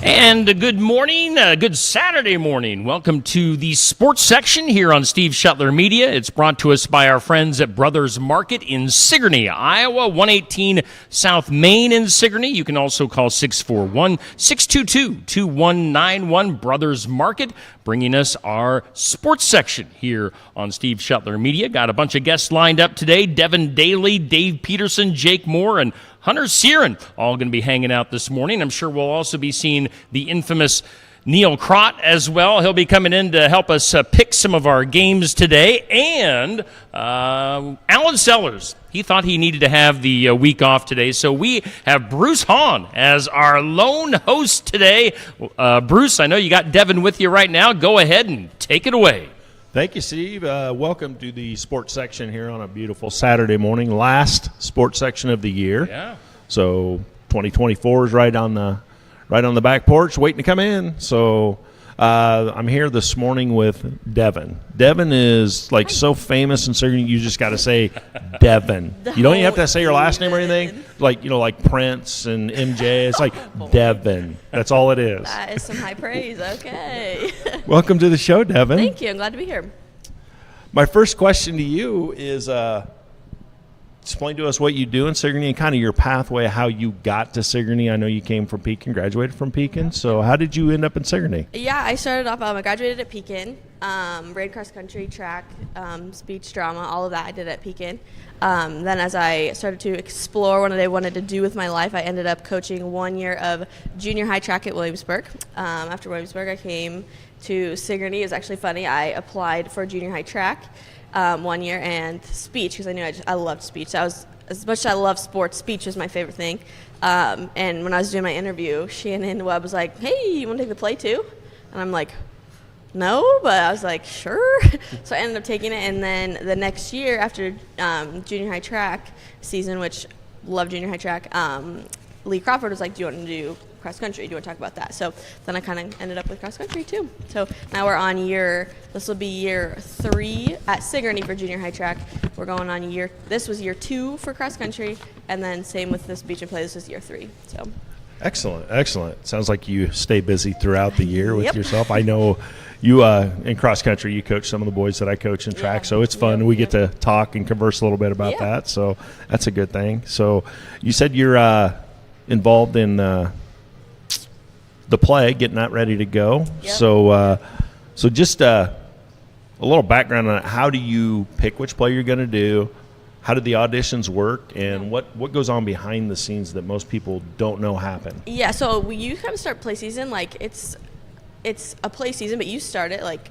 And a good morning, a good Saturday morning. Welcome to the sports section here on Steve Shuttler Media. It's brought to us by our friends at Brothers Market in Sigourney, Iowa, 118 South Main in Sigourney. You can also call 641-622-2191, Brothers Market, bringing us our sports section here on Steve Shuttler Media. Got a bunch of guests lined up today. Devin Daly, Dave Peterson, Jake Moore, and Hunter Searin, all going to be hanging out this morning. I'm sure we'll also be seeing the infamous Neil Crott as well. He'll be coming in to help us pick some of our games today. And Alan Sellers, he thought he needed to have the week off today. So we have Bruce Hahn as our lone host today. Bruce, I know you got Devin with you right now. Go ahead and take it away. Thank you, Steve. Welcome to the sports section here on a beautiful Saturday morning. Last sports section of the year. Yeah. So 2024 is right on the back porch, waiting to come in. So I'm here this morning with Devin. Devin is like so famous and certain you just got to say Devin. You don't even have to say your last name or anything. Like Prince and MJ. It's like Devin. That's all it is. That is some high praise. Okay. Welcome to the show, Devin. Thank you. I'm glad to be here. My first question to you is explain to us what you do in Sigourney and kind of your pathway, how you got to Sigourney. I know you came from Pekin, graduated from Pekin. So how did you end up in Sigourney? Yeah, I started off, I graduated at Pekin, ran cross country, track, speech, drama, all of that I did at Pekin. Then as I started to explore what I wanted to do with my life, I ended up coaching 1 year of junior high track at Williamsburg. After Williamsburg, I came to Sigourney. It was actually funny. I applied for junior high track 1 year and speech because I knew I loved speech. That was, as much as I love sports, speech was my favorite thing. And when I was doing my interview, Shannon Webb was like, "Hey, you want to take the play too?" And I'm like, "No," but I was like, "Sure." So I ended up taking it, and then the next year after junior high track season, which loved junior high track, Lee Crawford was like, "Do you want to do cross country? Do you want to talk about that?" So then I kind of ended up with cross country too. So now we're on this will be year 3 at Sigourney for junior high track. We're going on this was year 2 for cross country, and then same with the speech and play, this is year 3. So. Excellent. Sounds like you stay busy throughout the year with Yep. yourself. I know you in cross country, you coach some of the boys that I coach in track, so it's fun. We get to talk and converse a little bit about that, so that's a good thing. So you said you're involved in the play, getting that ready to go. Yep. So just a little background on it. How do you pick which play you're going to do? How do the auditions work, and what goes on behind the scenes that most people don't know happen? Yeah, so you kind of start play season like it's a play season, but you start it like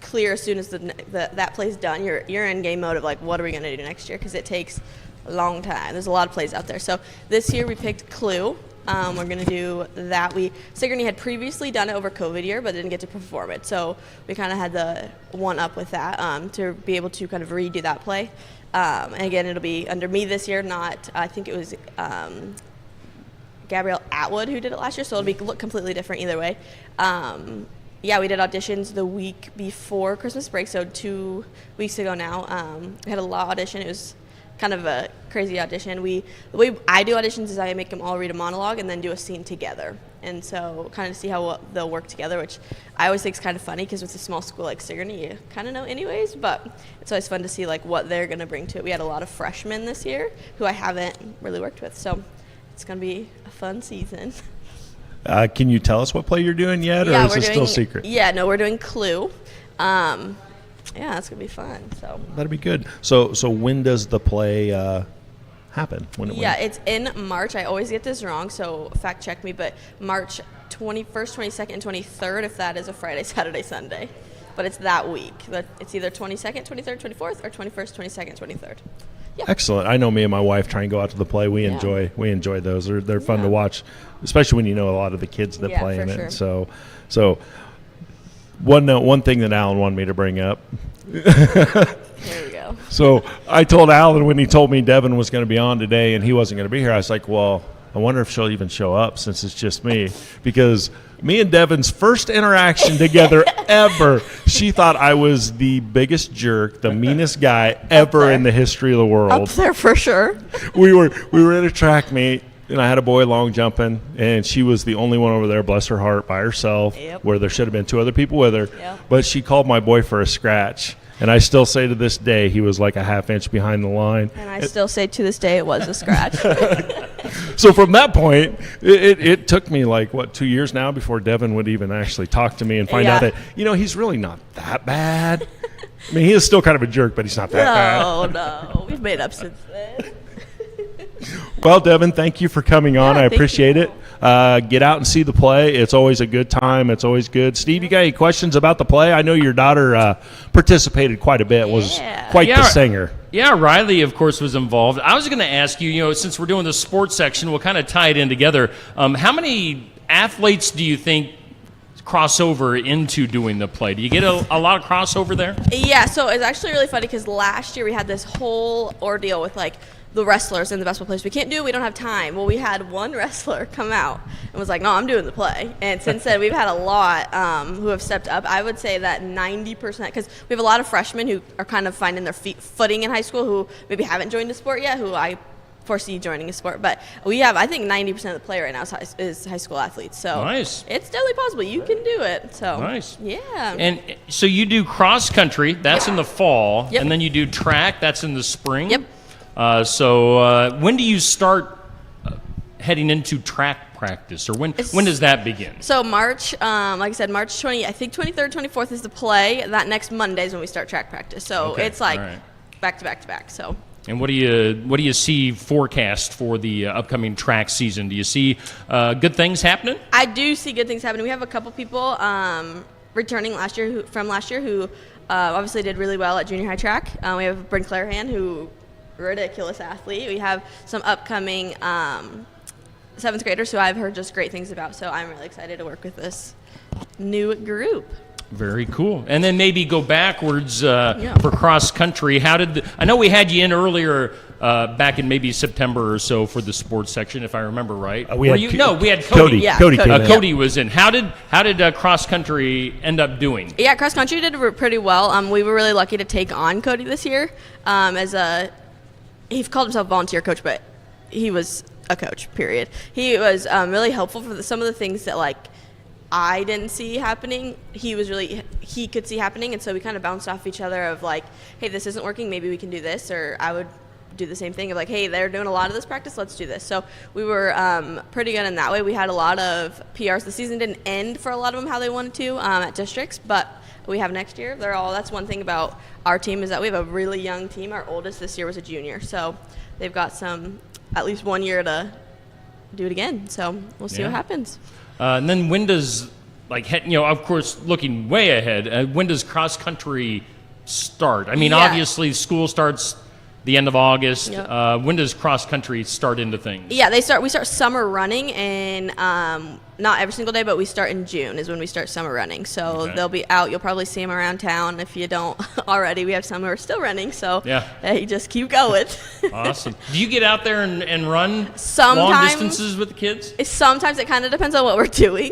clear as soon as that play's done. You're in game mode of like, what are we going to do next year? Because it takes a long time. There's a lot of plays out there. So this year we picked Clue. We're going to do that. Sigourney had previously done it over COVID year, but didn't get to perform it. So we kind of had the one up with that to be able to kind of redo that play. And again, it'll be under me this year, not, I think it was Gabrielle Atwood who did it last year, so it'll look completely different either way. We did auditions the week before Christmas break, so 2 weeks ago now. We had a law audition. It was kind of a crazy audition. The way I do auditions is I make them all read a monologue and then do a scene together. And so kind of see how they'll work together, which I always think is kind of funny because with a small school like Sigourney, you kind of know anyways, but it's always fun to see like what they're going to bring to it. We had a lot of freshmen this year who I haven't really worked with, so it's going to be a fun season. Can you tell us what play you're doing yet, or is it still secret? Yeah, no, we're doing Clue. Yeah, it's going to be fun. So that'll be good. So when does the play happen? When it's in March. I always get this wrong, so fact check me, but March 21st, 22nd, and 23rd, if that is a Friday, Saturday, Sunday. But it's that week. It's either 22nd, 23rd, 24th, or 21st, 22nd, 23rd. Yeah. Excellent. I know me and my wife try and go out to the play. We enjoy those. They're fun to watch, especially when you know a lot of the kids that play in it. Sure. So one thing that Alan wanted me to bring up. There we go. So I told Alan when he told me Devin was going to be on today and he wasn't going to be here, I was like, well, I wonder if she'll even show up since it's just me, because me and Devin's first interaction together ever, she thought I was the biggest jerk, the meanest guy ever in the history of the world. Up there for sure. We were at a track meet, and I had a boy long jumping, and she was the only one over there, bless her heart, by herself, Yep. where there should have been 2 other people with her. Yep. But she called my boy for a scratch, and I still say to this day he was like a half inch behind the line. And I still say to this day it was a scratch. So from that point, it took me like, 2 years now before Devin would even actually talk to me and find out Yeah. that, he's really not that bad. I mean, he is still kind of a jerk, but he's not that bad. No. We've made up since then. Well, Devin, thank you for coming on. Yeah, I thank appreciate you. it. Get out and see the play. It's always a good time. It's always good. Steve, you got any questions about the play? I know your daughter participated quite a bit, was Yeah. quite the Yeah. singer. Yeah, Riley, of course, was involved. I was going to ask you, since we're doing the sports section, we'll kind of tie it in together. How many athletes do you think cross over into doing the play? Do you get a lot of crossover there? Yeah, so it's actually really funny because last year we had this whole ordeal with like the wrestlers and the basketball players. We can't do it, we don't have time. Well, we had one wrestler come out and was like, no, I'm doing the play. And since then, we've had a lot who have stepped up. I would say that 90%, because we have a lot of freshmen who are kind of finding their footing in high school who maybe haven't joined a sport yet, who I foresee joining a sport. But we have, I think 90% of the play right now is high school athletes. So Nice. it's definitely possible. You can do it. So Nice. Yeah. And so you do cross country, that's in the fall, Yep. and then you do track, that's in the spring. Yep. So when do you start heading into track practice, or when does that begin? So March, like I said, March 20, I think 23rd, 24th is the play. That next Monday is when we start track practice. So Okay, it's like all right. back to back to back. So And what do you see forecast for the upcoming track season? Do you see good things happening? I do see good things happening. We have a couple people returning from last year who obviously did really well at junior high track. We have Bryn Clarahan, who ridiculous athlete. We have some upcoming 7th graders who I've heard just great things about. So I'm really excited to work with this new group. Very cool. And then maybe go backwards for cross country. I know we had you in earlier back in maybe September or so for the sports section, if I remember right. We had Cody. Cody. Yeah, Cody Cody. came in. Cody was in. How did cross country end up doing? Yeah, cross country did pretty well. We were really lucky to take on Cody this year he called himself volunteer coach, but he was a coach, period. He was really helpful for some of the things that like I didn't see happening. He could see happening, and so we kind of bounced off each other of like, hey, this isn't working, maybe we can do this, or I would do the same thing of like, hey, they're doing a lot of this practice, let's do this. So we were pretty good in that way. We had a lot of PRs. The season didn't end for a lot of them how they wanted to at districts, but we have next year. That's one thing about our team is that we have a really young team. Our oldest this year was a junior, so they've got at least 1 year to do it again. So we'll see what happens. And then when does, of course, looking way ahead, when does cross country start? I mean, Yeah. obviously, school starts the end of August. Yep. When does cross country start into things? Yeah, we start summer running, and not every single day, but we start in June is when we start summer running. So Okay. they'll be out. You'll probably see them around town. If you don't already, we have some who are still running. So you just keep going. Awesome. Do you get out there and run long Sometimes. distances with the kids? Sometimes it kind of depends on what we're doing.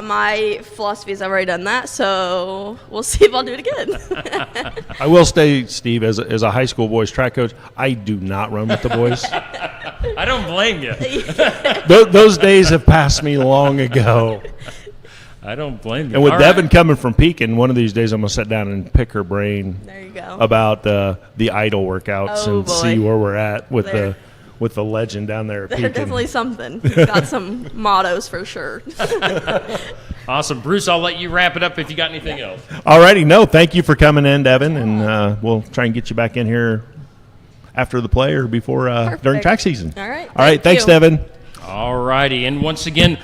My philosophy is I've already done that, so we'll see if I'll do it again. I will say, Steve, as a high school boys track coach, I do not run with the boys. I don't blame you. Those days have passed me long ago. I don't blame you. And with All Devin right. coming from Pekin, one of these days I'm going to sit down and pick her brain There you go. about the idol workouts Oh, and boy. see where we're at with There. the legend down there at They're Pekin. definitely something. He's got some mottos for sure. Awesome. Bruce, I'll let you wrap it up if you got anything else. All righty. No, thank you for coming in, Devin, and we'll try and get you back in here after the play or before during Perfect. track season. All right. All right. Thank Thanks, you. Devin. All righty. And once again,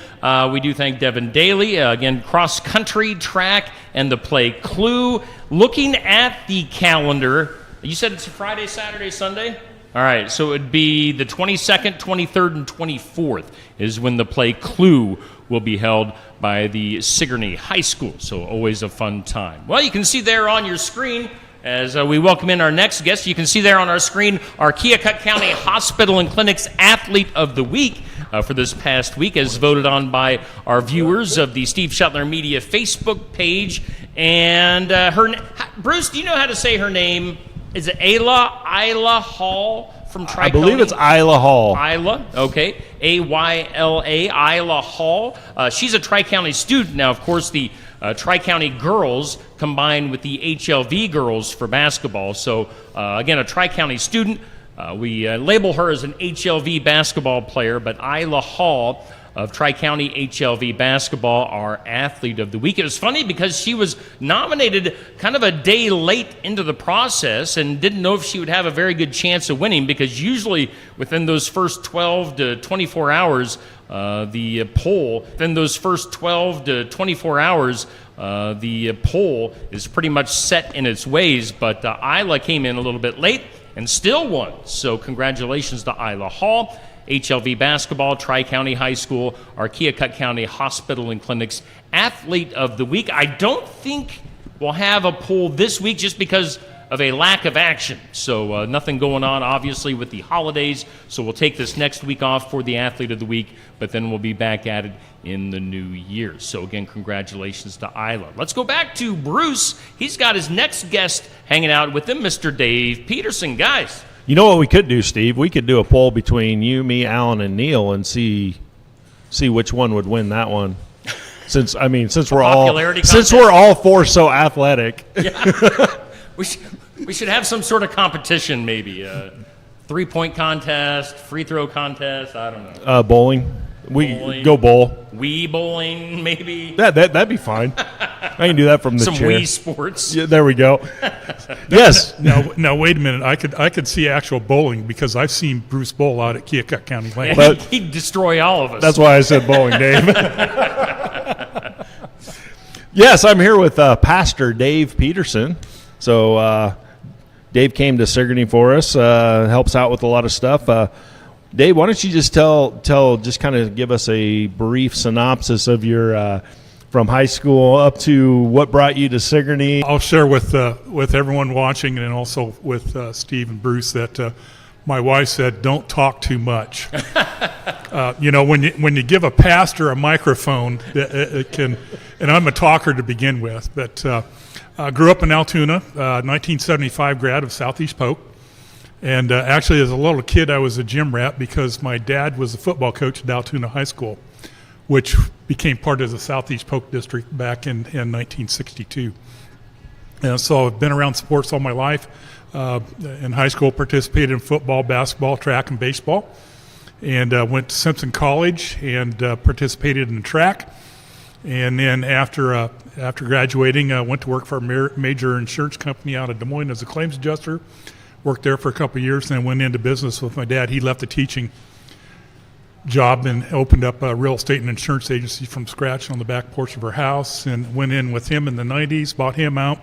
we do thank Devin Daly. Again, cross country, track, and the play Clue. Looking at the calendar, you said it's a Friday, Saturday, Sunday? All right. So it would be the 22nd, 23rd, and 24th is when the play Clue will be held by the Sigourney High School. So always a fun time. Well, you can see there on your screen as we welcome in our next guest. You can see there on our screen our Keokuk County Hospital and Clinics Athlete of the Week for this past week, as voted on by our viewers of the Steve Shetler Media Facebook page. And Bruce, do you know how to say her name? Is it Ayla Hall from Tri-County? I believe it's Isla Hall. Isla, okay. Ayla, Isla Hall. She's a Tri-County student. Now, of course, the Tri-County girls combined with the HLV girls for basketball. So, again, a Tri-County student. We label her as an HLV basketball player, but Isla Hall of Tri-County HLV basketball, our athlete of the week. It was funny because she was nominated kind of a day late into the process and didn't know if she would have a very good chance of winning, because usually within those first 12 to 24 hours, the poll is pretty much set in its ways. But Isla came in a little bit late and still won. So congratulations to Isla Hall. HLV basketball, Tri-County High School, our Keokuk County Hospital and Clinics Athlete of the Week. I don't think we'll have a poll this week just because of a lack of action. So nothing going on, obviously, with the holidays. So we'll take this next week off for the Athlete of the Week, but then we'll be back at it in the new year. So again, congratulations to Isla. Let's go back to Bruce. He's got his next guest hanging out with him, Mr. Dave Peterson. Guys. You know what we could do, Steve? We could do a poll between you, me, Alan, and Neil and see which one would win that one. Since we're all four so athletic. Yeah. We should have some sort of competition, maybe. 3-point contest, free throw contest, I don't know. Bowling. We go bowl. Wii bowling, maybe. That'd be fine. I can do that from the some chair. Wii sports. Yeah, there we go. Yes. Now wait a minute. I could see actual bowling because I've seen Bruce bowl out at Keokuk County Lane. Yeah, he'd destroy all of us. That's why I said bowling, Dave. Yes, I'm here with Pastor Dave Peterson. So Dave came to Sigourney for us, helps out with a lot of stuff. Dave, why don't you just just kind of give us a brief synopsis of your from high school up to what brought you to Sigourney? I'll share with everyone watching and also with Steve and Bruce that my wife said, "Don't talk too much." When you give a pastor a microphone, it can. And I'm a talker to begin with, but grew up in Altoona, 1975 grad of Southeast Polk. And actually, as a little kid, I was a gym rat because my dad was a football coach at Altoona High School, which became part of the Southeast Polk District back in 1962. And so I've been around sports all my life. In high school, participated in football, basketball, track, and baseball. And went to Simpson College and participated in track. And then after graduating, went to work for a major insurance company out of Des Moines as a claims adjuster. Worked there for a couple of years, and then went into business with my dad. He left the teaching job and opened up a real estate and insurance agency from scratch on the back porch of our house, and went in with him in the 90s, bought him out,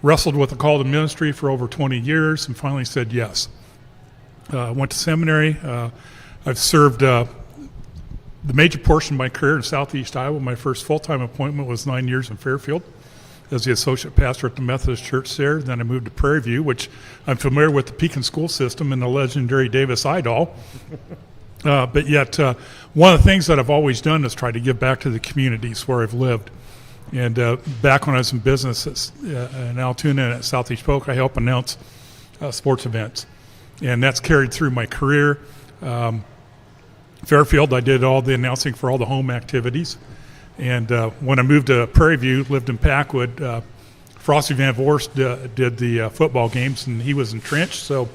wrestled with the call to ministry for over 20 years, and finally said yes. Went to seminary. I've served the major portion of my career in Southeast Iowa. My first full-time appointment was 9 years in Fairfield as the associate pastor at the Methodist Church there. Then I moved to Prairie View, which I'm familiar with the Pekin school system and the legendary Davis Idol. But yet, one of the things that I've always done is try to give back to the communities where I've lived. And back when I was in business in Altoona and at Southeast Polk, I helped announce sports events. And that's carried through my career. Fairfield, I did all the announcing for all the home activities. And when I moved to Prairie View, lived in Packwood, Frosty Van Voorst did the football games, and he was entrenched, so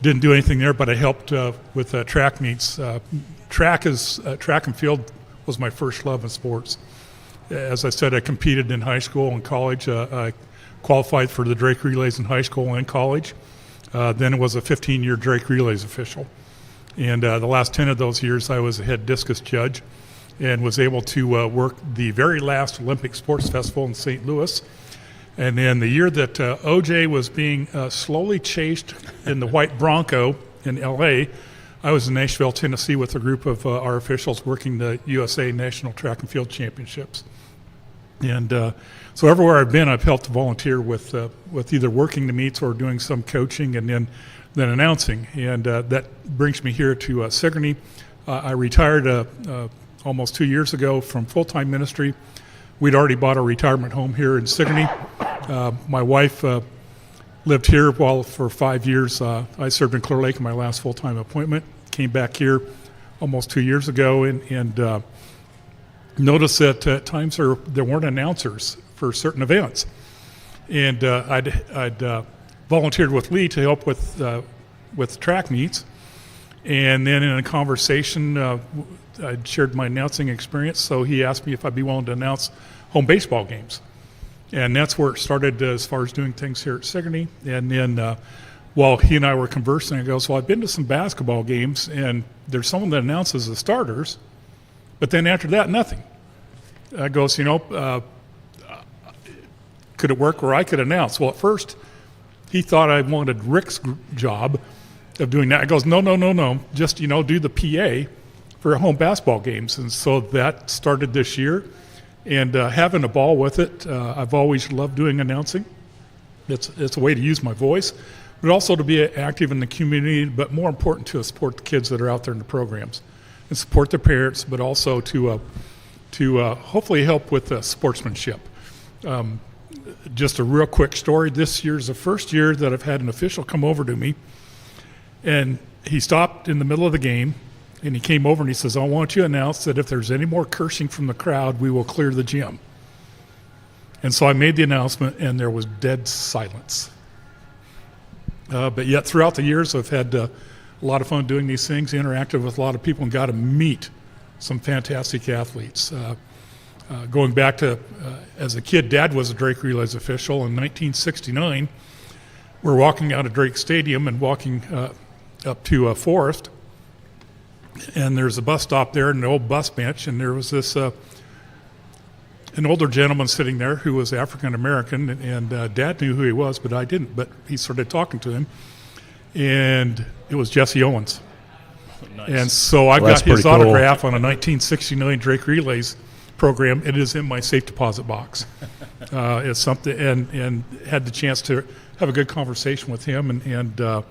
didn't do anything there, but I helped with track meets. Track and field was my first love in sports. As I said, I competed in high school and college. I qualified for the Drake Relays in high school and college. Then it was a 15-year Drake Relays official. And the last 10 of those years, I was a head discus judge and was able to work the very last Olympic Sports Festival in St. Louis. And then the year that OJ was being slowly chased in the white Bronco in L.A., I was in Nashville, Tennessee with a group of our officials working the USA National Track and Field Championships. And so everywhere I've been, I've helped volunteer with either working the meets or doing some coaching and then announcing. And that brings me here to Sigourney. I retired almost 2 years ago from full-time ministry. We'd already bought a retirement home here in Sigourney. My wife lived here for 5 years. I served in Clear Lake in my last full-time appointment. Came back here almost 2 years ago and noticed that at times there weren't announcers for certain events. And I'd volunteered with Lee to help with track meets. And then in a conversation, I shared my announcing experience, so he asked me if I'd be willing to announce home baseball games. And that's where it started as far as doing things here at Sigourney. And then while he and I were conversing, I goes, well, I've been to some basketball games, and there's someone that announces the starters, but then after that, nothing. I goes, could it work where I could announce? Well, at first, he thought I wanted Rick's job of doing that. I goes, no. Just, do the PA for home basketball games. And so that started this year. And having a ball with it, I've always loved doing announcing. It's a way to use my voice, but also to be active in the community, but more important to support the kids that are out there in the programs and support their parents, but also to hopefully help with sportsmanship. Just a real quick story. This year's the first year that I've had an official come over to me, and he stopped in the middle of the game, and he came over and he says, I want you to announce that if there's any more cursing from the crowd, we will clear the gym. And so I made the announcement, and there was dead silence. But yet throughout the years, I've had a lot of fun doing these things, interacted with a lot of people, and got to meet some fantastic athletes. Going back to, as a kid, Dad was a Drake Relays official. In 1969, we're walking out of Drake Stadium and walking up to Forest, and there's a bus stop there and an old bus bench, and there was this an older gentleman sitting there who was African American, and Dad knew who he was, but I didn't. But he started talking to him, and it was Jesse Owens. Nice. And so I got his autograph on a 1969 Drake Relays program. It is in my safe deposit box. It's something, and had the chance to have a good conversation with him, and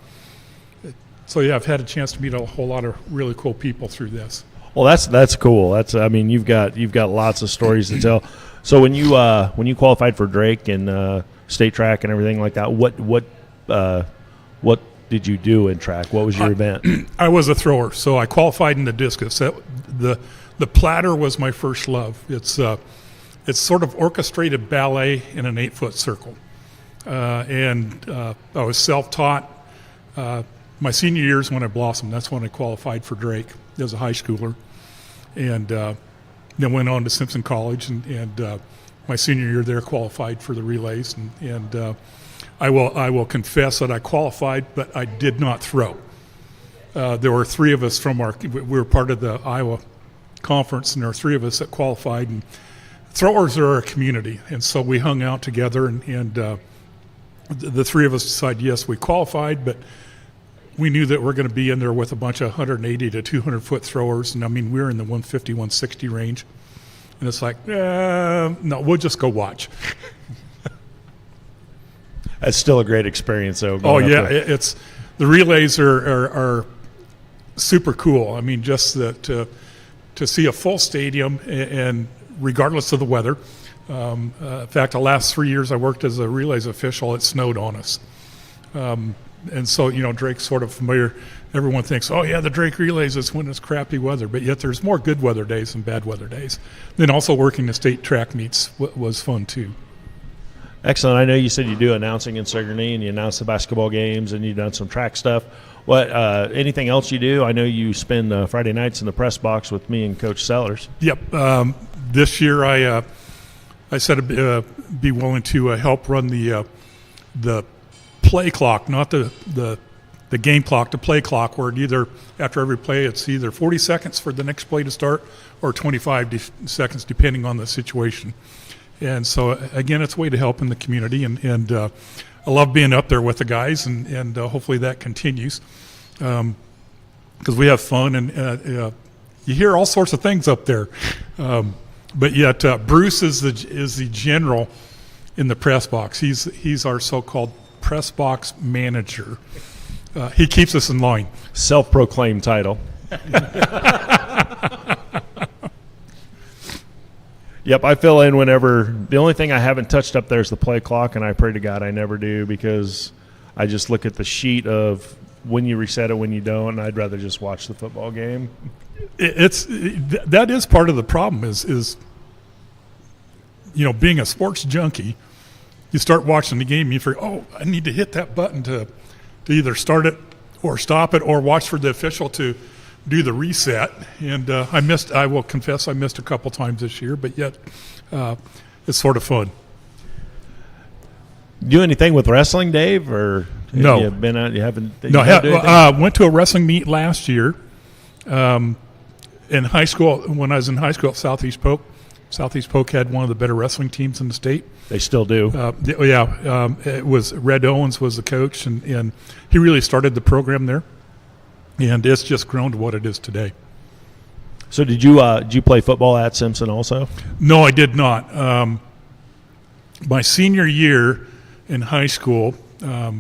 so yeah, I've had a chance to meet a whole lot of really cool people through this. Well, that's cool. You've got lots of stories to tell. So when you qualified for Drake and state track and everything like that, what did you do in track? What was your event? I was a thrower, so I qualified in the discus. The platter was my first love. It's sort of orchestrated ballet in an 8-foot circle, and I was self-taught. My senior year is when I blossomed. That's when I qualified for Drake as a high schooler, and then went on to Simpson College, and my senior year there qualified for the relays, and I will confess that I qualified, but I did not throw. There were three of us we were part of the Iowa conference, and there were three of us that qualified, and throwers are our community, and so we hung out together, and the three of us decided, yes, we qualified, but we knew that we're going to be in there with a bunch of 180 to 200 foot throwers, and I mean, we're in the 150, 160 range, and it's like, no, we'll just go watch. That's still a great experience, though. Oh yeah, it's the relays are super cool. I mean, just to see a full stadium, and regardless of the weather. In fact, the last 3 years I worked as a relays official, it snowed on us. And so, Drake's sort of familiar. Everyone thinks, oh, yeah, the Drake Relays is when it's crappy weather. But yet there's more good weather days than bad weather days. Then also working the state track meets was fun, too. Excellent. I know you said you do announcing in Sigourney, and you announce the basketball games, and you've done some track stuff. What anything else you do? I know you spend Friday nights in the press box with me and Coach Sellers. Yep. This year I said I'd be willing to help run the play clock, not the game clock, the play clock, where either after every play it's either 40 seconds for the next play to start or 25 seconds depending on the situation. And so again, it's a way to help in the community, and I love being up there with the guys, and hopefully that continues, because we have fun, and you hear all sorts of things up there, but yet Bruce is the general in the press box. He's our so-called press box manager. He keeps us in line. Self-proclaimed title. Yep, I fill in whenever. The only thing I haven't touched up there is the play clock, and I pray to God I never do, because I just look at the sheet of when you reset it, when you don't, and I'd rather just watch the football game. That is part of the problem is being a sports junkie. You start watching the game, you figure, oh, I need to hit that button to either start it or stop it, or watch for the official to do the reset. And I will confess I missed a couple times this year, but yet it's sort of fun. Do anything with wrestling, Dave, or no? You been out? You haven't? No, went to a wrestling meet last year. In high school, when I was in high school at Southeast Polk. Southeast Polk had one of the better wrestling teams in the state. They still do. It was Red Owens was the coach, and he really started the program there, and it's just grown to what it is today. So did you play football at Simpson also? No, I did not. My senior year in high school, but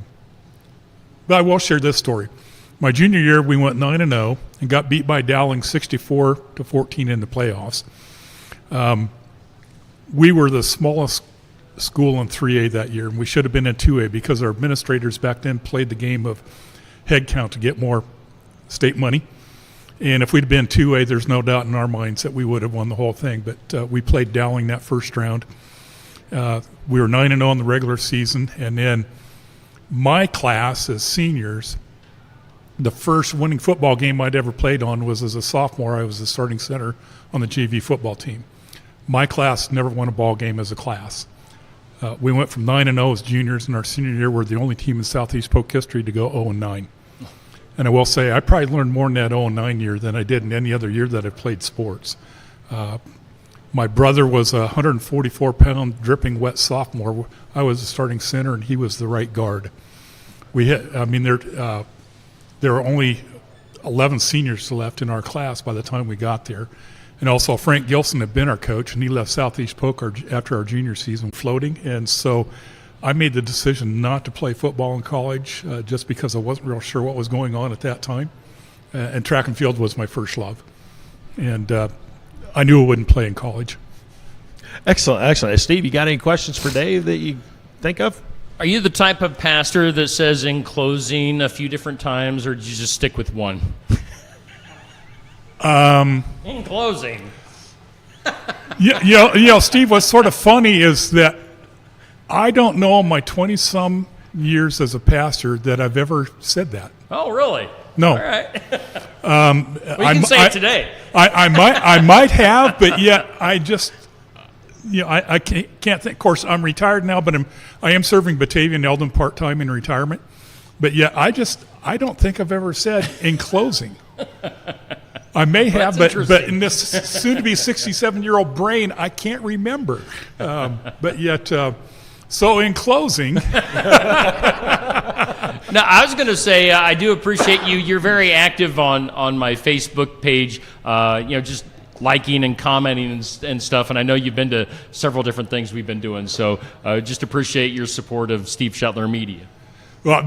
I will share this story. My junior year, we went 9-0 and got beat by Dowling 64-14 in the playoffs. We were the smallest school in 3A that year, and we should have been in 2A because our administrators back then played the game of head count to get more state money. And if we'd been 2A, there's no doubt in our minds that we would have won the whole thing. But we played Dowling that first round. We were 9-0 in the regular season, and then my class as seniors, the first winning football game I'd ever played on was as a sophomore. I was the starting center on the JV football team. My class never won a ball game as a class. We went from 9-0 as juniors, and our senior year we're the only team in Southeast Polk history to go 0-9. And I will say I probably learned more in that 0-9 year than I did in any other year that I played sports. My brother was a 144-pound dripping wet sophomore. I was the starting center, and he was the right guard. There were only 11 seniors left in our class by the time we got there. And also Frank Gilson had been our coach, and he left Southeast Polk after our junior season floating. And so I made the decision not to play football in college just because I wasn't real sure what was going on at that time. And track and field was my first love. And I knew I wouldn't play in college. Excellent. Steve, you got any questions for Dave that you think of? Are you the type of pastor that says in closing a few different times, or do you just stick with one? In closing. Steve, what's sort of funny is that I don't know in my 20-some years as a pastor that I've ever said that. Oh, really? No. All right. Well, you can say it today. I might have, but yet I just, I can't think. Of course, I'm retired now, but I am serving Batavia and Eldon part-time in retirement. But yet I don't think I've ever said in closing. I may have, but in this soon-to-be 67-year-old brain, I can't remember. But yet, so in closing. Now, I was going to say I do appreciate you. You're very active on my Facebook page, just liking and commenting and stuff. And I know you've been to several different things we've been doing. So just appreciate your support of Steve Shetler Media. Well,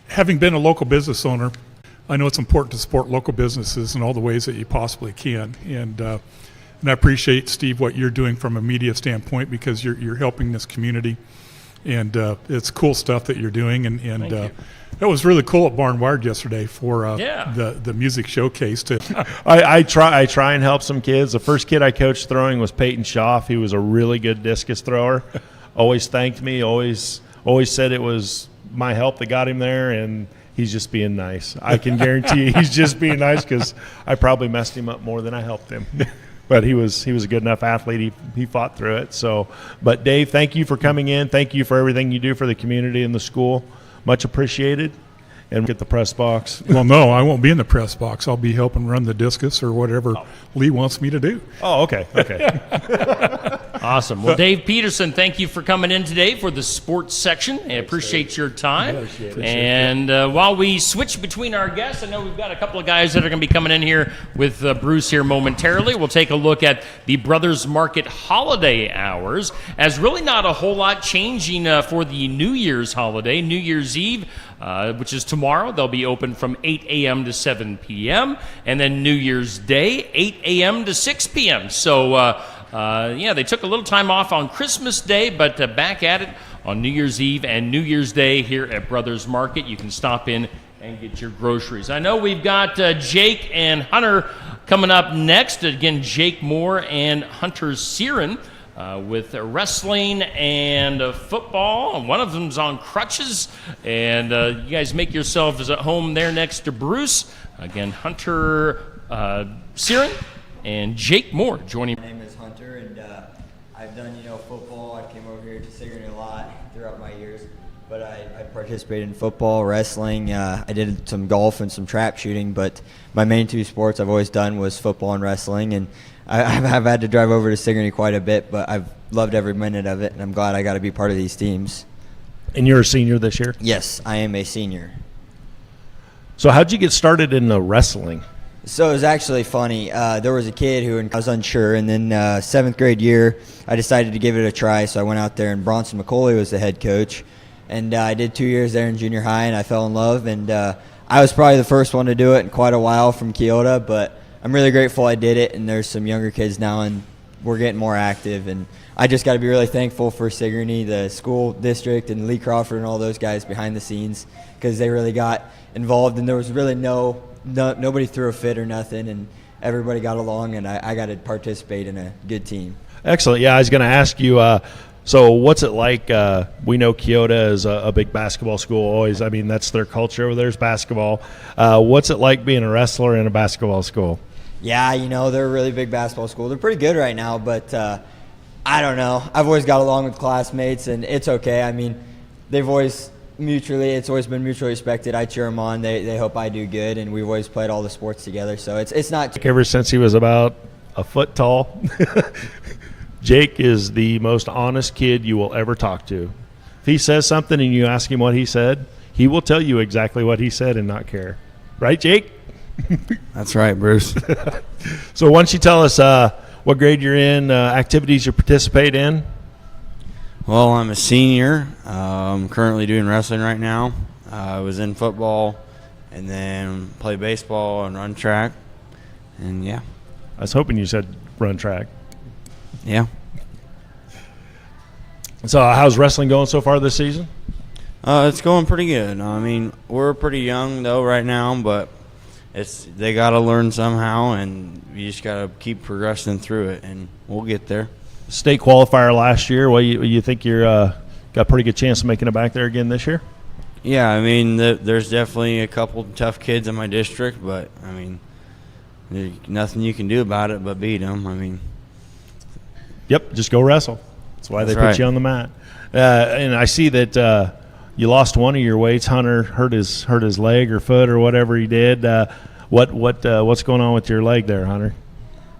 having been a local business owner, I know it's important to support local businesses in all the ways that you possibly can. And I appreciate, Steve, what you're doing from a media standpoint because you're helping this community. And it's cool stuff that you're doing. And that was really cool at Barn Wired yesterday for the music showcase. I try and help some kids. The first kid I coached throwing was Peyton Schaff. He was a really good discus thrower. Always thanked me. Always said it was my help that got him there. And he's just being nice. I can guarantee you he's just being nice because I probably messed him up more than I helped him. But he was a good enough athlete. He fought through it. So, but Dave, thank you for coming in. Thank you for everything you do for the community and the school. Much appreciated. And get the press box. Well, no, I won't be in the press box. I'll be helping run the discus or whatever Lee wants me to do. Oh, okay. Awesome. Well, Dave Peterson, thank you for coming in today for the sports section. I appreciate your time. And while we switch between our guests, I know we've got a couple of guys that are going to be coming in here with Bruce here momentarily. We'll take a look at the Brothers Market holiday hours, as really not a whole lot changing for the New Year's holiday. New Year's Eve, which is tomorrow, they'll be open from 8 a.m. to 7 p.m. And then New Year's Day, 8 a.m. to 6 p.m. So, they took a little time off on Christmas Day, but back at it on New Year's Eve and New Year's Day here at Brothers Market. You can stop in and get your groceries. I know we've got Jake and Hunter coming up next. Again, Jake Moore and Hunter Searon with wrestling and football. One of them's on crutches. And you guys make yourselves at home there next to Bruce. Again, Hunter Searon and Jake Moore joining. My name is Hunter, and I've done, football. I came over here to Sigourney a lot throughout my years. But I participated in football, wrestling. I did some golf and some trap shooting. But my main two sports I've always done was football and wrestling. And I've had to drive over to Sigourney quite a bit, but I've loved every minute of it. And I'm glad I got to be part of these teams. And you're a senior this year? Yes, I am a senior. So how'd you get started in wrestling? So it was actually funny. There was a kid who I was unsure, and then 7th grade year, I decided to give it a try. So I went out there, and Bronson McCauley was the head coach. And I did 2 years there in junior high, and I fell in love. And I was probably the first one to do it in quite a while from Keota, but I'm really grateful I did it. And there's some younger kids now, and we're getting more active. And I just got to be really thankful for Sigourney, the school district, and Lee Crawford and all those guys behind the scenes, because they really got involved. And there was really nobody threw a fit or nothing, and everybody got along, and I got to participate in a good team. Excellent. Yeah, I was going to ask you, so what's it like? We know Keota is a big basketball school always. I mean, that's their culture over there is basketball. What's it like being a wrestler in a basketball school? Yeah, they're a really big basketball school. They're pretty good right now, but I don't know. I've always got along with classmates, and it's okay. I mean, it's always been mutually respected. I cheer them on. They hope I do good, and we've always played all the sports together, so it's not Ever since he was about a foot tall, Jake is the most honest kid you will ever talk to. If he says something and you ask him what he said, he will tell you exactly what he said and not care. Right, Jake? That's right, Bruce. So why don't you tell us what grade you're in, activities you participate in? Well, I'm a senior. I'm currently doing wrestling right now. I was in football and then play baseball and run track. And, yeah. I was hoping you said run track. Yeah. So how's wrestling going so far this season? It's going pretty good. I mean, we're pretty young, though, right now, but they got to learn somehow, and you just got to keep progressing through it, and we'll get there. State qualifier last year. Well, you think you're got a pretty good chance of making it back there again this year? Yeah, I mean, there's definitely a couple tough kids in my district, but, I mean, there's nothing you can do about it but beat them. I mean, yep, just go wrestle. That's why they put right. you on the mat. And I see that you lost one of your weights. Hunter hurt his leg or foot or whatever he did. What's going on with your leg there, Hunter?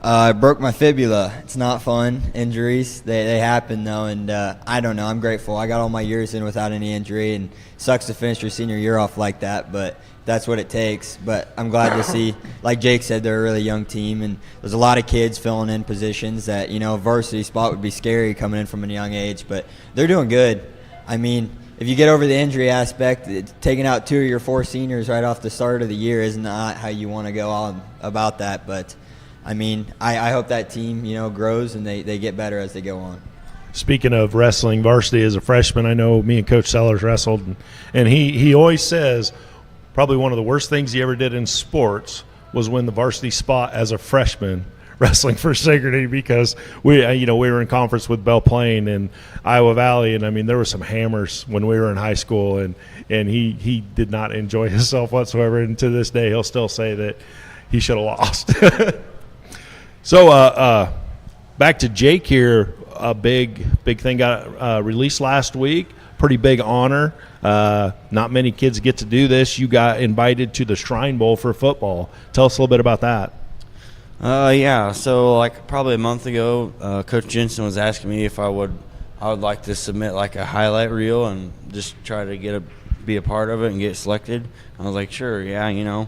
I broke my fibula. It's not fun. Injuries, they happen, though, and I don't know. I'm grateful. I got all my years in without any injury, and it sucks to finish your senior year off like that, but that's what it takes. But I'm glad to see, like Jake said, they're a really young team, and there's a lot of kids filling in positions that, a varsity spot would be scary coming in from a young age, but they're doing good. I mean, if you get over the injury aspect, taking out 2 of your 4 seniors right off the start of the year is not how you want to go on about that, but I mean, I hope that team, grows and they get better as they go on. Speaking of wrestling, varsity as a freshman, I know me and Coach Sellers wrestled, and he always says probably one of the worst things he ever did in sports was win the varsity spot as a freshman wrestling for Sigourney, because we were in conference with Belle Plaine and Iowa Valley, and I mean there were some hammers when we were in high school, and he did not enjoy himself whatsoever, and to this day he'll still say that he should have lost. So back to Jake here. A big thing got released last week. Pretty big honor. Not many kids get to do this. You got invited to the Shrine Bowl for football. Tell us a little bit about that. Yeah. So like probably a month ago, Coach Jensen was asking me if I would like to submit like a highlight reel and just try to be a part of it and get selected. I was like, sure, yeah,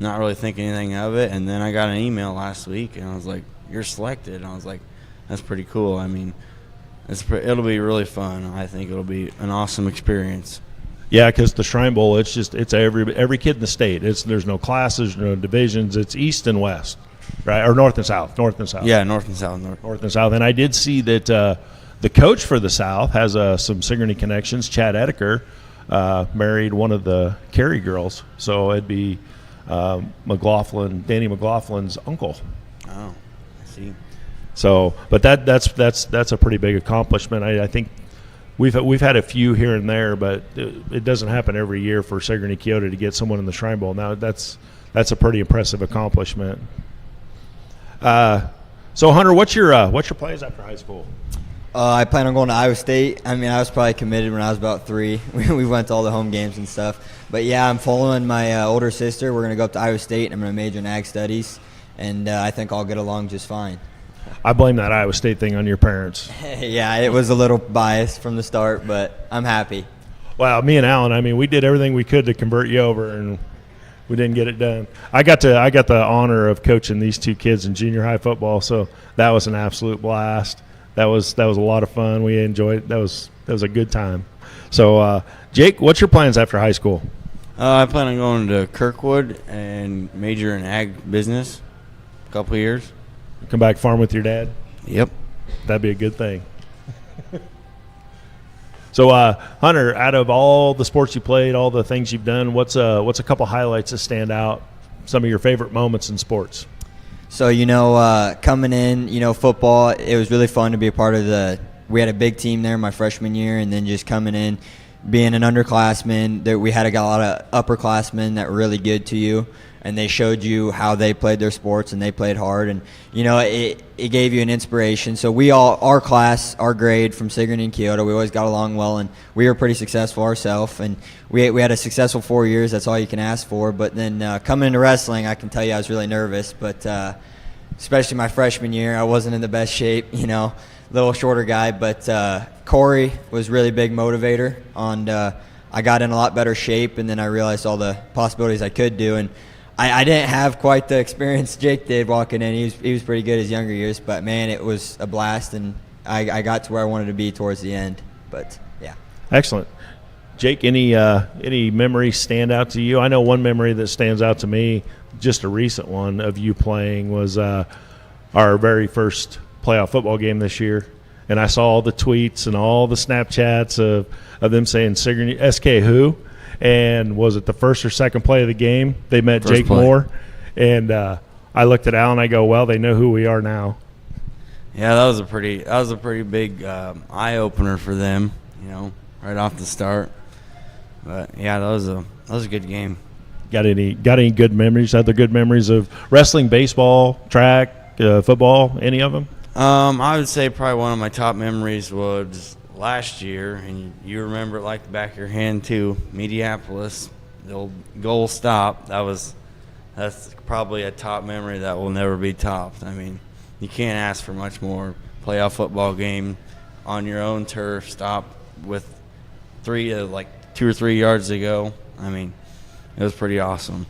not really thinking anything of it. And then I got an email last week, and I was like, you're selected. And I was like, that's pretty cool. I mean, it'll be really fun. I think it'll be an awesome experience. Yeah, because the Shrine Bowl, it's every kid in the state. There's no classes, no divisions. It's east and west, right? Or north and south. Yeah, north and south. North and south. And I did see that The coach for the South has some Sigourney connections. Chad Edeker married one of the Carey girls, so it'd be Danny McLaughlin's uncle. Oh, I see. So, but that's a pretty big accomplishment. I think we've had a few here and there, but it doesn't happen every year for Sigourney Keota to get someone in the Shrine Bowl. Now that's a pretty impressive accomplishment. So Hunter, what's your plans after high school? I plan on going to Iowa State. I mean, I was probably committed when I was about 3. We went to all the home games and stuff. But, yeah, I'm following my older sister. We're going to go up to Iowa State, and I'm going to major in ag studies. And I think I'll get along just fine. I blame that Iowa State thing on your parents. Yeah, it was a little biased from the start, but I'm happy. Well, me and Alan, I mean, we did everything we could to convert you over, and we didn't get it done. I got the honor of coaching these 2 kids in junior high football, so that was an absolute blast. That was a lot of fun. We enjoyed it. That was a good time. So, Jake, what's your plans after high school? I plan on going to Kirkwood and major in ag business a couple of years. Come back farm with your dad? Yep. That'd be a good thing. So, Hunter, out of all the sports you played, all the things you've done, what's a couple highlights that stand out? Some of your favorite moments in sports? So, coming in, football, it was really fun to be a part of we had a big team there my freshman year, and then just coming in, being an underclassman, we had a lot of upperclassmen that were really good to you, and they showed you how they played their sports, and they played hard, and, it gave you an inspiration. So our class, our grade from Sigourney and Keota, we always got along well, and we were pretty successful ourselves, and we had a successful 4 years. That's all you can ask for. But then coming into wrestling, I can tell you I was really nervous, but especially my freshman year, I wasn't in the best shape, little shorter guy, but Corey was really big motivator, and I got in a lot better shape, and then I realized all the possibilities I could do, and I didn't have quite the experience Jake did walking in. He was pretty good his younger years, but man, it was a blast, and I got to where I wanted to be towards the end. But yeah, excellent. Jake, any memories stand out to you? I know one memory that stands out to me, just a recent one of you playing, was our very first playoff football game this year, and I saw all the tweets and all the Snapchats of them saying Sigourney SK who. And was it the first or second play of the game? They met First Jake play. Moore, and I looked at Al and I go, "Well, they know who we are now." Yeah, that was a pretty big eye opener for them, right off the start. But yeah, that was a good game. Got any good memories? Other good memories of wrestling, baseball, track, football? Any of them? I would say probably one of my top memories was last year, and you remember it like the back of your hand too. Mediapolis, the old goal stop. That's probably a top memory that will never be topped. I mean, you can't ask for much more. Playoff football game on your own turf, stop with 2 or 3 yards to go. I mean, it was pretty awesome.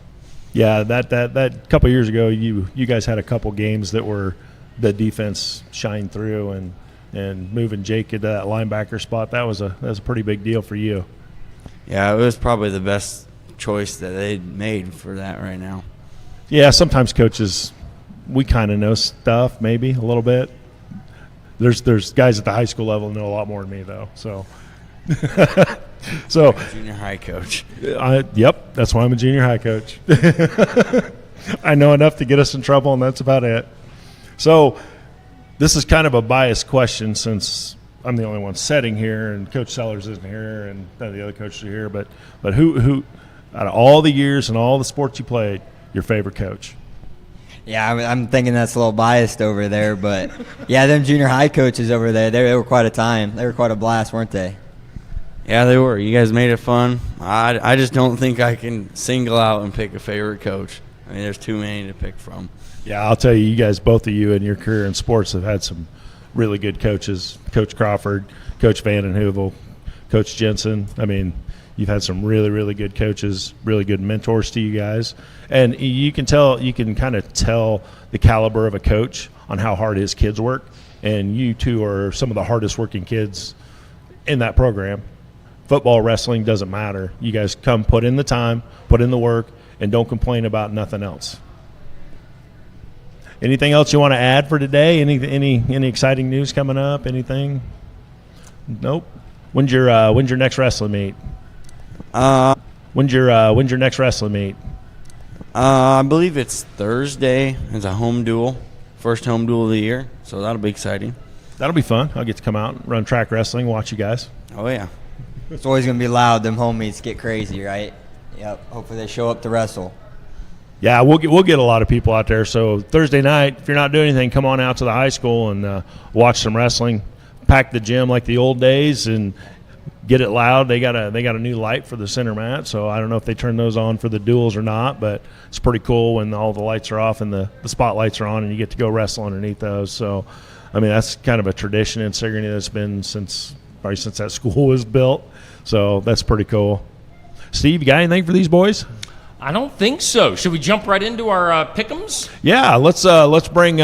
Yeah, that couple years ago, you guys had a couple games that were the defense shined through and moving Jake into that linebacker spot. That was a pretty big deal for you. Yeah, it was probably the best choice that they made for that right now. Yeah, sometimes coaches, we kind of know stuff, maybe a little bit. There's guys at the high school level who know a lot more than me, though. So, Junior high coach. Yep, that's why I'm a junior high coach. I know enough to get us in trouble, and that's about it. So, this is kind of a biased question since I'm the only one sitting here, and Coach Sellers isn't here, and none of the other coaches are here. But who out of all the years and all the sports you played, your favorite coach? Yeah, I'm thinking that's a little biased over there, but yeah, them junior high coaches over there, they were quite a time. They were quite a blast, weren't they? Yeah, they were. You guys made it fun. I just don't think I can single out and pick a favorite coach. I mean, there's too many to pick from. Yeah, I'll tell you, you guys, both of you in your career in sports have had some really good coaches. Coach Crawford, Coach Vanden Heuvel, Coach Jensen. I mean, you've had some really, really good coaches, really good mentors to you guys. And you can kind of tell the caliber of a coach on how hard his kids work. And you two are some of the hardest working kids in that program. Football, wrestling, doesn't matter. You guys come, put in the time, put in the work, and don't complain about nothing else. Anything else you want to add for today? Any exciting news coming up? Anything? Nope. When's your next wrestling meet? When's your next wrestling meet? I believe it's Thursday. It's a home duel, first home duel of the year, so that'll be exciting. That'll be fun. I'll get to come out and run track wrestling, watch you guys. Oh yeah. It's always going to be loud. Them home meets get crazy, right? Yep. Hopefully they show up to wrestle. Yeah, we'll get a lot of people out there. So Thursday night, if you're not doing anything, come on out to the high school and watch some wrestling. Pack the gym like the old days and get it loud. They got a new light for the center mat, so I don't know if they turn those on for the duels or not, but it's pretty cool when all the lights are off and the spotlights are on and you get to go wrestle underneath those. So, I mean, that's kind of a tradition in Sigourney that's been probably since that school was built. So that's pretty cool. Steve, you got anything for these boys? I don't think so. Should we jump right into our pick'ems? Yeah, let's bring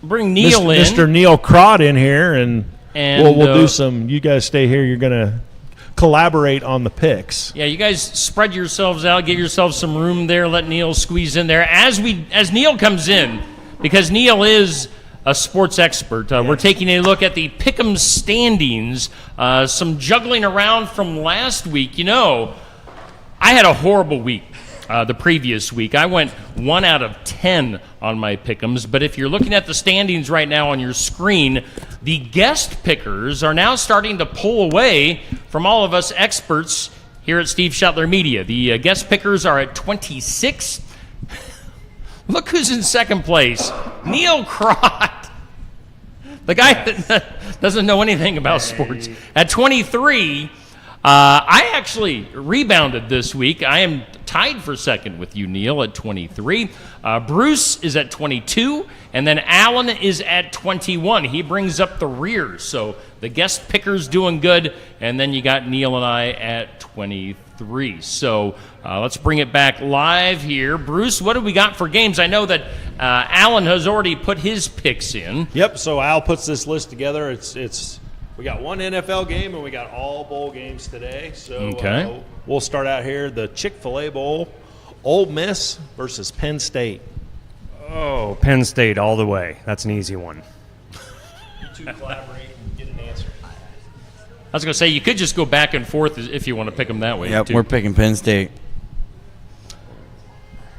Bring Neil in. Mr. Neil Crott in here, and we'll do some. You guys stay here. You're gonna collaborate on the picks. Yeah, you guys spread yourselves out, give yourselves some room there, let Neil squeeze in there. As Neil comes in, because Neil is a sports expert, we're taking a look at the pick'em standings, some juggling around from last week. You know, I had a horrible week the previous week. I went 1 out of 10 on my pick'ems, but if you're looking at the standings right now on your screen, the guest pickers are now starting to pull away from all of us experts here at Steve Shetler Media. The guest pickers are at 26. Look who's in second place. Neil Crott, the guy that doesn't know anything about sports. At 23, I actually rebounded this week. I am tied for second with you, Neil, at 23. Bruce is at 22, and then Alan is at 21. He brings up the rear, so the guest picker's doing good, and then you got Neil and I at 23. So let's bring it back live here. Bruce, what do we got for games? I know that Alan has already put his picks in. Yep. So Al puts this list together. It's we got one NFL game and we got all bowl games today. So Okay. We'll start out here. The Chick-fil-A Bowl, Ole Miss versus Penn State. Oh, Penn State all the way. That's an easy one. You two collaborate and get an answer. I was going to say, you could just go back and forth if you want to pick them that way. Yep, too. we're picking Penn State.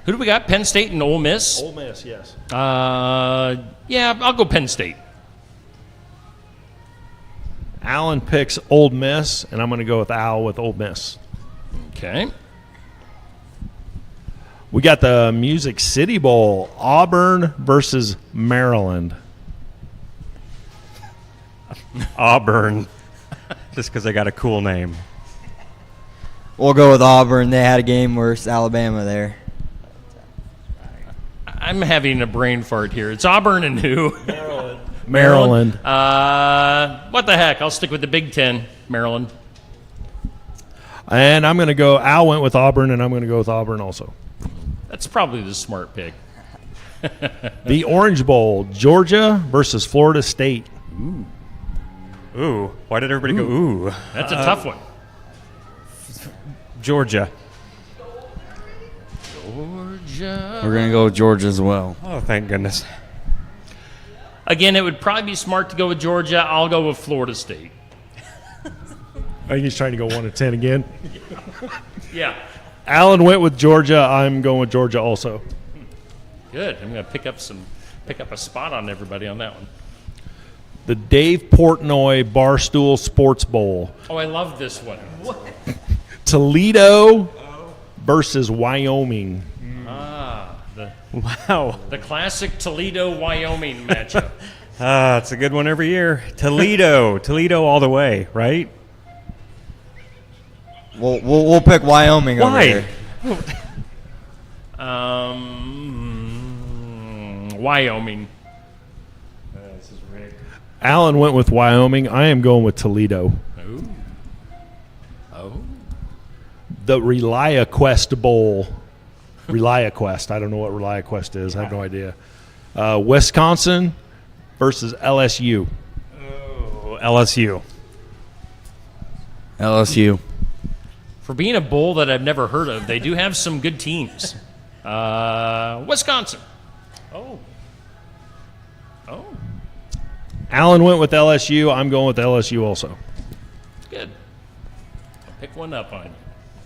Who do we got? Penn State and Ole Miss? Ole Miss, yes. Yeah, I'll go Penn State. Alan picks Ole Miss, and I'm going to go with Al with Ole Miss. Okay. We got the Music City Bowl, Auburn versus Maryland. Auburn, just because they got a cool name. We'll go with Auburn. They had a game versus Alabama there. I'm having a brain fart here. It's Auburn and who? Maryland. What the heck? I'll stick with the Big Ten, Maryland. And I'm going to go, Al went with Auburn, and I'm going to go with Auburn also. That's probably the smart pick. The Orange Bowl, Georgia versus Florida State. Ooh, why did everybody go ooh? That's a tough one. Georgia. Georgia. We're going to go with Georgia as well. Oh, thank goodness. Again, it would probably be smart to go with Georgia. I'll go with Florida State. I think he's trying to go 1 to 10 again. Yeah. Alan went with Georgia. I'm going with Georgia also. Good. I'm going to pick up a spot on everybody on that one. The Dave Portnoy Barstool Sports Bowl, Oh, I love this one. Toledo versus Wyoming. Wow. The classic Toledo-Wyoming matchup. It's a good one every year. Toledo all the way, right? We'll pick Wyoming over Why? here. Wyoming. Alan went with Wyoming. I am going with Toledo. Ooh. Oh. The ReliaQuest Bowl. ReliaQuest. I don't know what ReliaQuest is. I have no idea. Wisconsin versus LSU. Oh, LSU. LSU. For being a bowl that I've never heard of, they do have some good teams. Wisconsin. Oh. Alan went with LSU. I'm going with LSU also. Pick one up on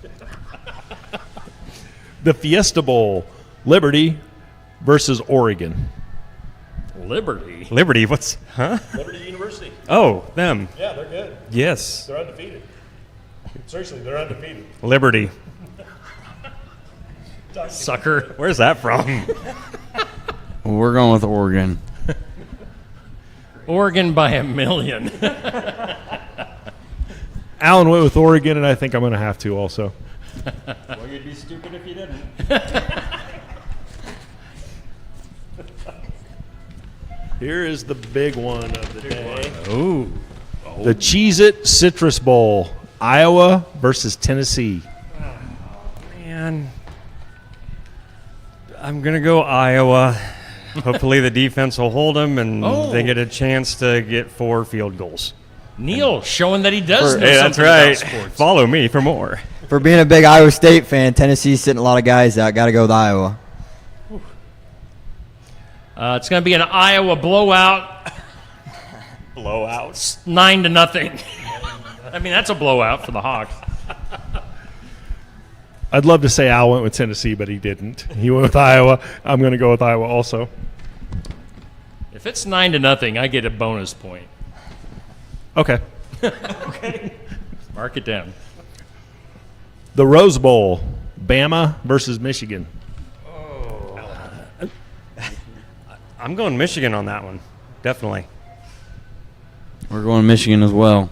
you. The Fiesta Bowl, Liberty versus Oregon. Liberty. Liberty, what's, huh? Liberty University. Oh, them. Yeah, they're good. Yes. They're undefeated. Seriously, they're undefeated. Liberty. Sucker. Where's that from? Well, we're going with Oregon. Oregon by a million. Alan went with Oregon, and I think I'm going to have to also. Well, you'd be stupid if you didn't. Here is the big one of the day. Ooh. The Cheez-It Citrus Bowl, Iowa versus Tennessee. Man. I'm going to go Iowa. Hopefully the defense will hold them and they get a chance to get 4 field goals. Neil showing that he does know Hey, that's something right. about sports. Follow me for more. For being a big Iowa State fan, Tennessee's sitting a lot of guys out. Got to go with Iowa. It's going to be an Iowa blowout, Blowouts. 9-0. I mean, that's a blowout for the Hawks. I'd love to say Al went with Tennessee, but he didn't. He went with Iowa. I'm going to go with Iowa also. If it's 9-0, I get a bonus point. Okay. Mark it down. The Rose Bowl, Bama versus Michigan. I'm going Michigan on that one. Definitely. We're going Michigan as well.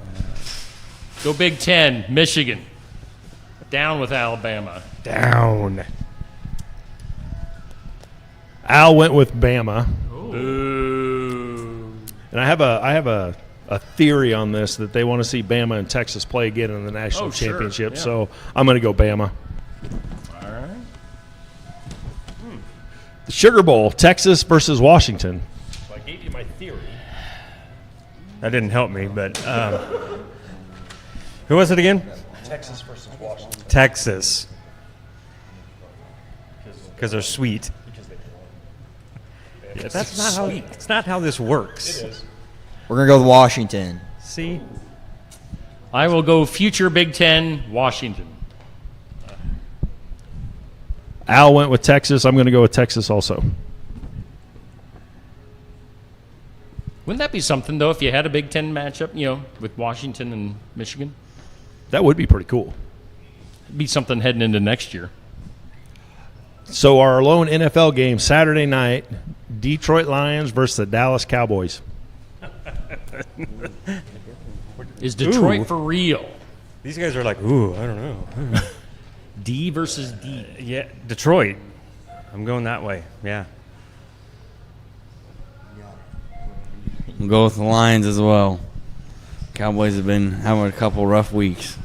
Go Big Ten, Michigan. Down with Alabama. Down. Al went with Bama. Boo. And I have a theory on this that they want to see Bama and Texas play again in the national Oh, sure. championship. Yeah. So I'm going to go Bama. All right. The Sugar Bowl, Texas versus Washington. So I gave you my theory. That didn't help me, but who was it again? Texas versus Washington. Texas. Because they're sweet. Yeah, that's not how. It's not how this works. It is. We're going to go with Washington. See, I will go future Big Ten, Washington. Al went with Texas. I'm going to go with Texas also. Wouldn't that be something, though, if you had a Big Ten matchup, with Washington and Michigan? That would be pretty cool. It'd be something heading into next year. So our lone NFL game Saturday night, Detroit Lions versus the Dallas Cowboys. Is Detroit Ooh. for real? these guys are like, ooh, I don't know. D versus D. Yeah, Detroit. I'm going that way. Yeah. We'll go with the Lions as well. Cowboys have been having a couple rough weeks.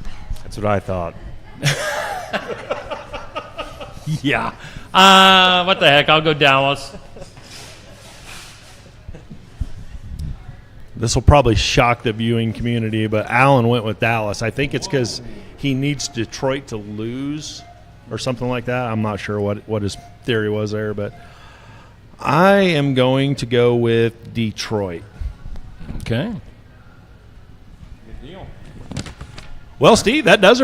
That's what I thought. Yeah. What the heck? I'll go Dallas. This will probably shock the viewing community, but Allen went with Dallas. I think it's because he needs Detroit to lose or something like that. I'm not sure what his theory was there, but I am going to go with Detroit. Okay. Well, Steve, that does it.